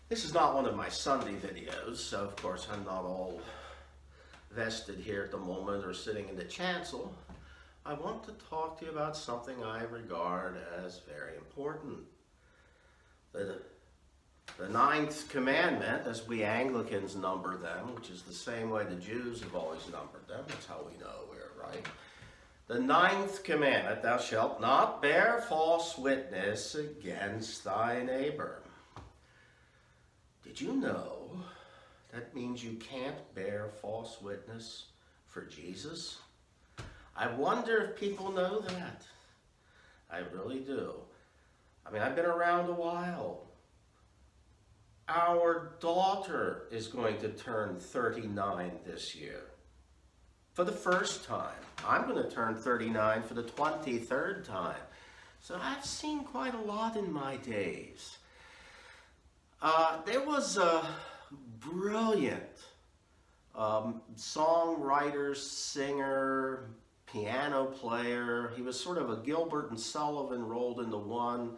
This is not one of my Sunday videos, so of course I'm not all vested here at the moment or sitting in the chancel. I want to talk to you about something I regard as very important. The ninth commandment, as we Anglicans number them, which is the same way the Jews have always numbered them, that's how we know we're right. The ninth commandment, thou shalt not bear false witness against thy neighbor. Did you know that means you can't bear false witness for Jesus? I wonder if people know that. I really do. I mean, I've been around a while. Our daughter is going to turn 39 this year. For the first time. I'm going to turn 39 for the 23rd time. So I've seen quite a lot in my days. There was a brilliant songwriter, singer, piano player. He was sort of a Gilbert and Sullivan rolled into one,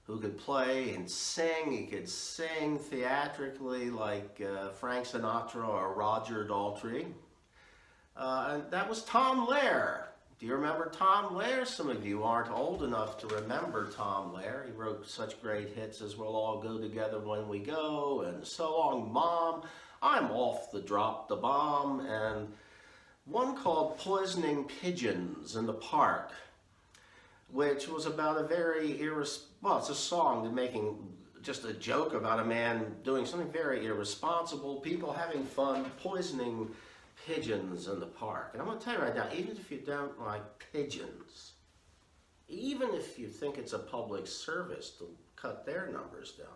who could play and sing. He could sing theatrically like Frank Sinatra or Roger Daltrey. And that was Tom Lehrer. Do you remember Tom Lehrer? Some of you aren't old enough to remember Tom Lehrer. He wrote such great hits as We'll All Go Together When We Go and So Long Mom, I'm Off the Drop the Bomb, and one called Poisoning Pigeons in the Park, which was about a very well, it's a song making just a joke about a man doing something very irresponsible, people having fun, poisoning pigeons in the park. And I'm going to tell you right now, even if you don't like pigeons, even if you think it's a public service to cut their numbers down,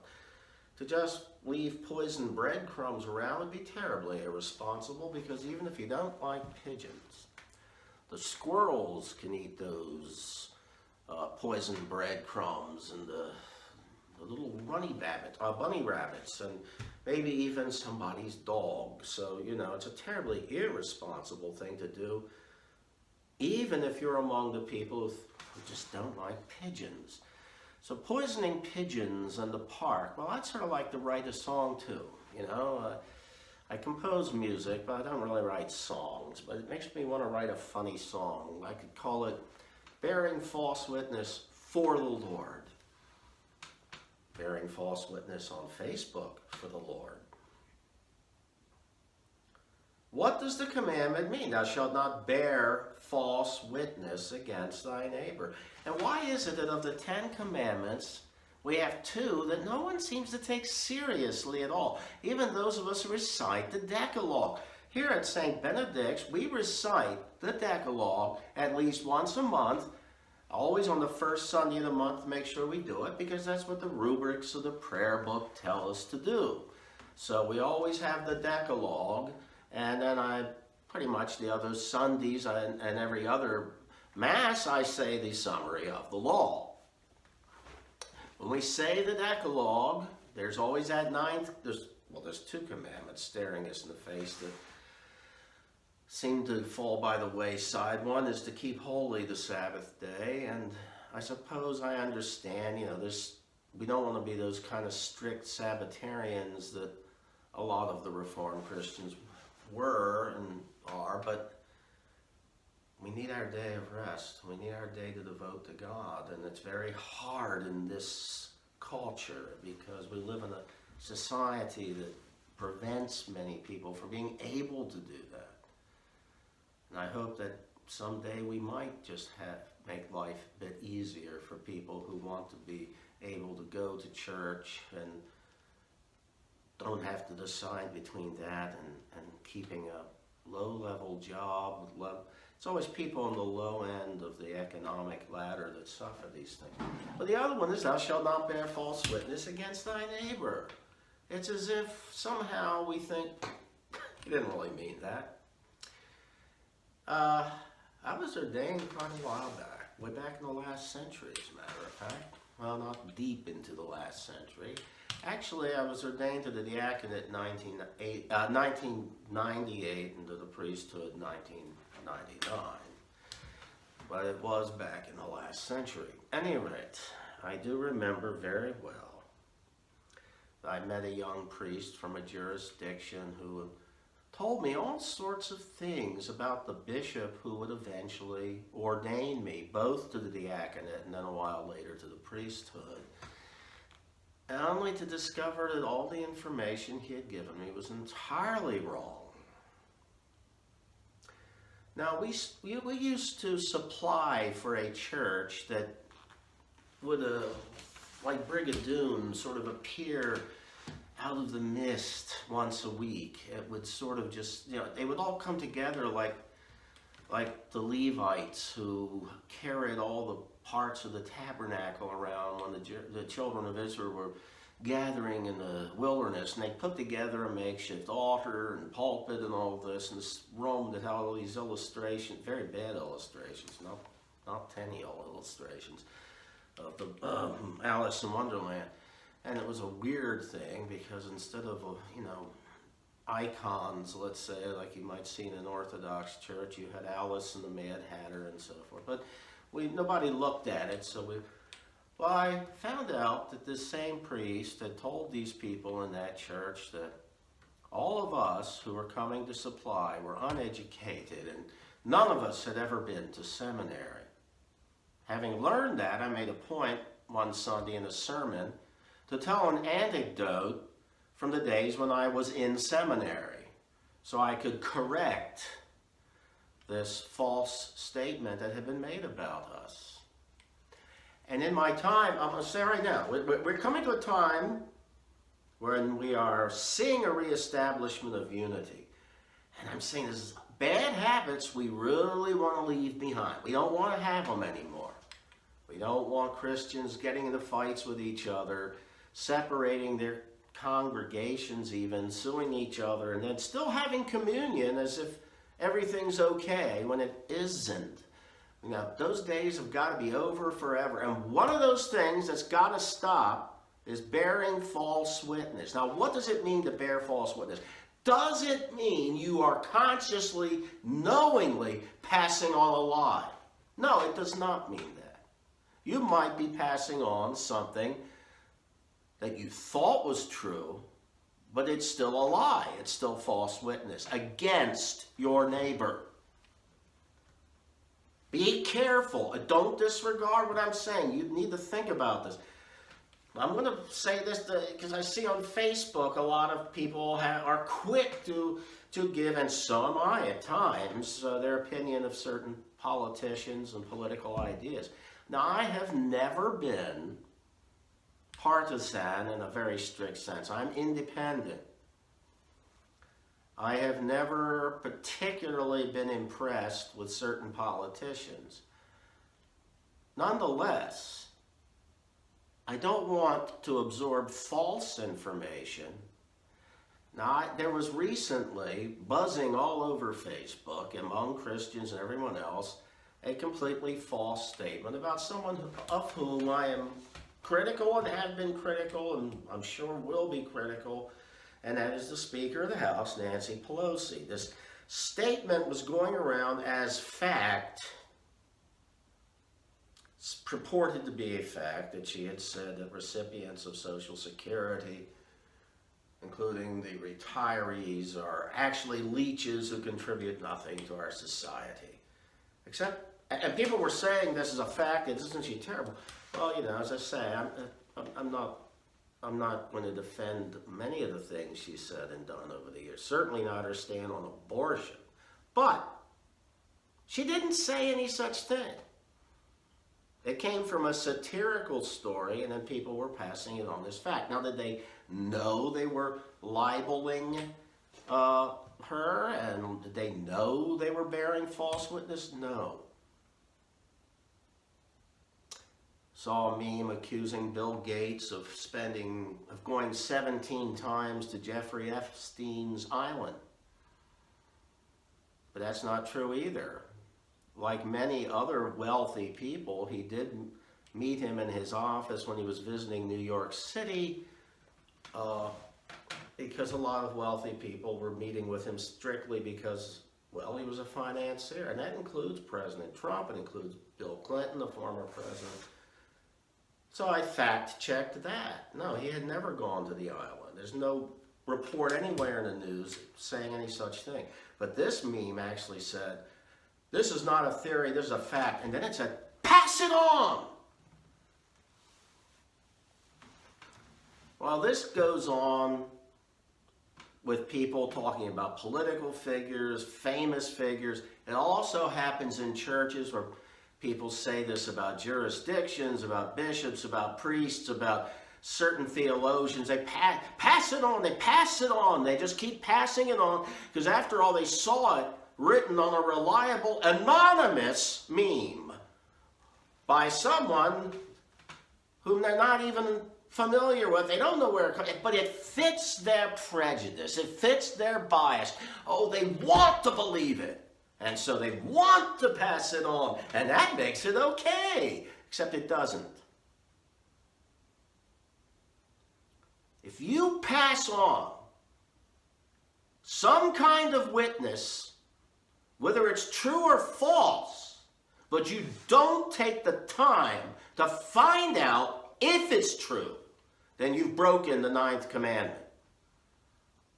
to just leave poisoned breadcrumbs around would be terribly irresponsible, because even if you don't like pigeons, the squirrels can eat those poisoned breadcrumbs, and the little bunny rabbits, and maybe even somebody's dog. So, you know, it's a terribly irresponsible thing to do, even if you're among the people who just don't like pigeons. So poisoning pigeons in the park, well, I'd sort of like to write a song too, you know. I compose music, but I don't really write songs, but it makes me want to write a funny song. I could call it Bearing False Witness for the Lord. Bearing false witness on Facebook for the Lord. What does the commandment mean? Thou shalt not bear false witness against thy neighbor. And why is it that of the 10 commandments, we have 2 that no one seems to take seriously at all? Even those of us who recite the Decalogue. Here at St. Benedict's, we recite the Decalogue at least once a month, always on the first Sunday of the month to make sure we do it, because that's what the rubrics of the prayer book tell us to do. So we always have the Decalogue, and then pretty much the other Sundays and every other Mass, I say the summary of the law. When we say the Decalogue, there's always that there's 2 commandments staring us in the face that seem to fall by the wayside. One is to keep holy the Sabbath day, and I suppose I understand, you know, we don't want to be those kind of strict Sabbatarians that a lot of the Reformed Christians were and are, but we need our day of rest. We need our day to devote to God, and it's very hard in this culture because we live in a society that prevents many people from being able to do that. And I hope that someday we might just make life a bit easier for people who want to be able to go to church and don't have to decide between that and keeping a low-level job. It's always people on the low end of the economic ladder that suffer these things. But the other one is, thou shalt not bear false witness against thy neighbor. It's as if somehow we think, he didn't really mean that. I was ordained quite a while back, way back in the last century, as a matter of fact. Well, not deep into the last century. Actually, I was ordained to the diaconate in 1998 and to the priesthood in 1999. But it was back in the last century. At any rate, I do remember very well I met a young priest from a jurisdiction who told me all sorts of things about the bishop who would eventually ordain me, both to the diaconate and then a while later to the priesthood. And only to discover that all the information he had given me was entirely wrong. Now, we used to supply for a church that would, like Brigadoon, sort of appear out of the mist once a week. It would sort of just, they would all come together like the Levites who carried all the parts of the tabernacle around when the children of Israel were gathering in the wilderness, and they put together a makeshift altar and pulpit and all this, and this room that had all these illustrations, very bad illustrations, not Tenniel illustrations of the Alice in Wonderland. And it was a weird thing because instead of icons, let's say, like you might see in an Orthodox church, you had Alice and the Mad Hatter and so forth. But nobody looked at it, so I found out that this same priest had told these people in that church that all of us who were coming to supply were uneducated, and none of us had ever been to seminary. Having learned that, I made a point one Sunday in a sermon to tell an anecdote from the days when I was in seminary, so I could correct this false statement that had been made about us. And in my time, I'm going to say right now, we're coming to a time when we are seeing a reestablishment of unity. And I'm saying this is bad habits we really want to leave behind. We don't want to have them anymore. We don't want Christians getting into fights with each other, separating their congregations even, suing each other, and then still having communion as if everything's okay when it isn't. Those days have got to be over forever. And one of those things that's got to stop is bearing false witness. Now, what does it mean to bear false witness? Does it mean you are consciously, knowingly passing on a lie? No, it does not mean that. You might be passing on something that you thought was true, but it's still a lie. It's still false witness against your neighbor. Be careful. Don't disregard what I'm saying. You need to think about this. I'm going to say this because I see on Facebook a lot of people are quick to give, and so am I at times, their opinion of certain politicians and political ideas. Now, I have never been partisan in a very strict sense. I'm independent. I have never particularly been impressed with certain politicians. Nonetheless, I don't want to absorb false information. Now, there was recently buzzing all over Facebook among Christians and everyone else a completely false statement about someone of whom I am critical and have been critical and I'm sure will be critical, and that is the Speaker of the House, Nancy Pelosi. This statement was going around as fact, purported to be a fact, that she had said that recipients of Social Security, including the retirees, are actually leeches who contribute nothing to our society. And people were saying this is a fact, isn't she terrible? Well, as I say, I'm not going to defend many of the things she said and done over the years. Certainly not her stand on abortion. But she didn't say any such thing. It came from a satirical story, and then people were passing it on as fact. Now, did they know they were libeling her, and did they know they were bearing false witness? No. Saw a meme accusing Bill Gates of going 17 times to Jeffrey Epstein's island. But that's not true either. Like many other wealthy people, he did meet him in his office when he was visiting New York City, because a lot of wealthy people were meeting with him strictly because, well, he was a financier. And that includes President Trump, it includes Bill Clinton, the former president. So I fact-checked that. No, he had never gone to the island. There's no report anywhere in the news saying any such thing. But this meme actually said, this is not a theory, this is a fact. And then it said, pass it on! Well, this goes on with people talking about political figures, famous figures. It also happens in churches where people say this about jurisdictions, about bishops, about priests, about certain theologians. They pass it on, they pass it on. They just keep passing it on because after all, they saw it written on a reliable, anonymous meme by someone whom they're not even familiar with. They don't know where it comes from, but it fits their prejudice. It fits their bias. Oh, they want to believe it. And so they want to pass it on. And that makes it okay. Except it doesn't. If you pass on some kind of witness, whether it's true or false, but you don't take the time to find out if it's true, then you've broken the 9th commandment.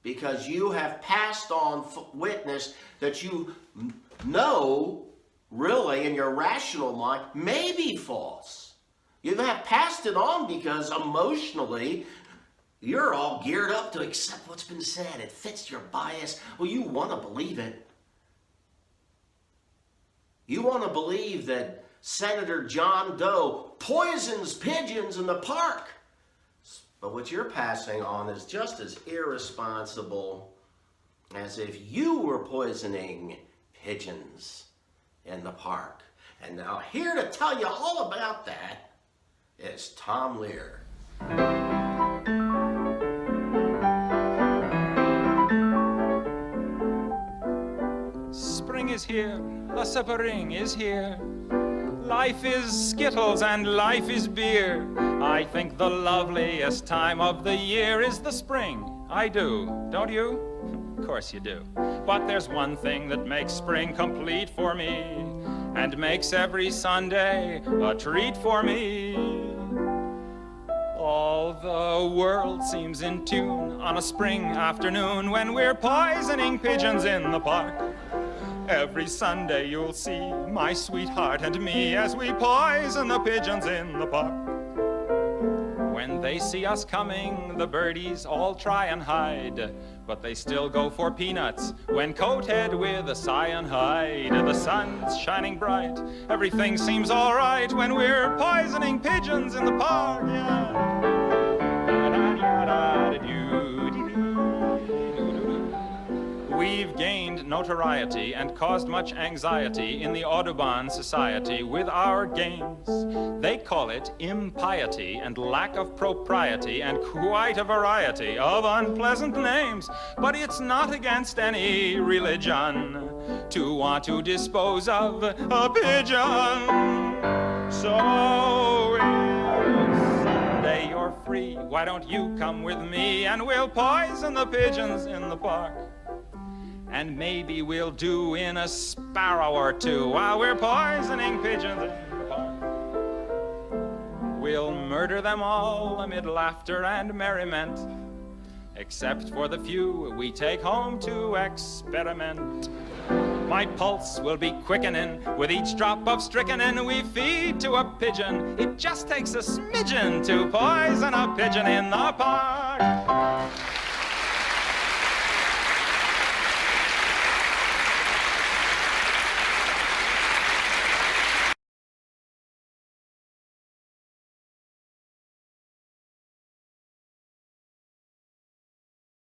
Because you have passed on witness that you know, really, in your rational mind, may be false. You have passed it on because emotionally, you're all geared up to accept what's been said. It fits your bias. Well, you want to believe it. You want to believe that Senator John Doe poisons pigeons in the park. But what you're passing on is just as irresponsible as if you were poisoning pigeons in the park. And now here to tell you all about that is Tom Lear. Spring is here, the spring is here. Life is Skittles and life is beer. I think the loveliest time of the year is the spring. I do, don't you? Of course you do. But there's one thing that makes spring complete for me, and makes every Sunday a treat for me. All the world seems in tune on a spring afternoon when we're poisoning pigeons in the park. Every Sunday you'll see my sweetheart and me as we poison the pigeons in the park. When they see us coming, the birdies all try and hide, but they still go for peanuts when coated with a cyanide. The sun's shining bright, everything seems all right when we're poisoning pigeons in the park. Yeah. We've gained notoriety and caused much anxiety in the Audubon Society with our games. They call it impiety and lack of propriety and quite a variety of unpleasant names. But it's not against any religion to want to dispose of a pigeon. So if Sunday you're free, why don't you come with me and we'll poison the pigeons in the park? And maybe we'll do in a sparrow or two while we're poisoning pigeons in the park. We'll murder them all amid laughter and merriment, except for the few we take home to experiment. My pulse will be quickening with each drop of strychnine we feed to a pigeon. It just takes a smidgen to poison a pigeon in the park.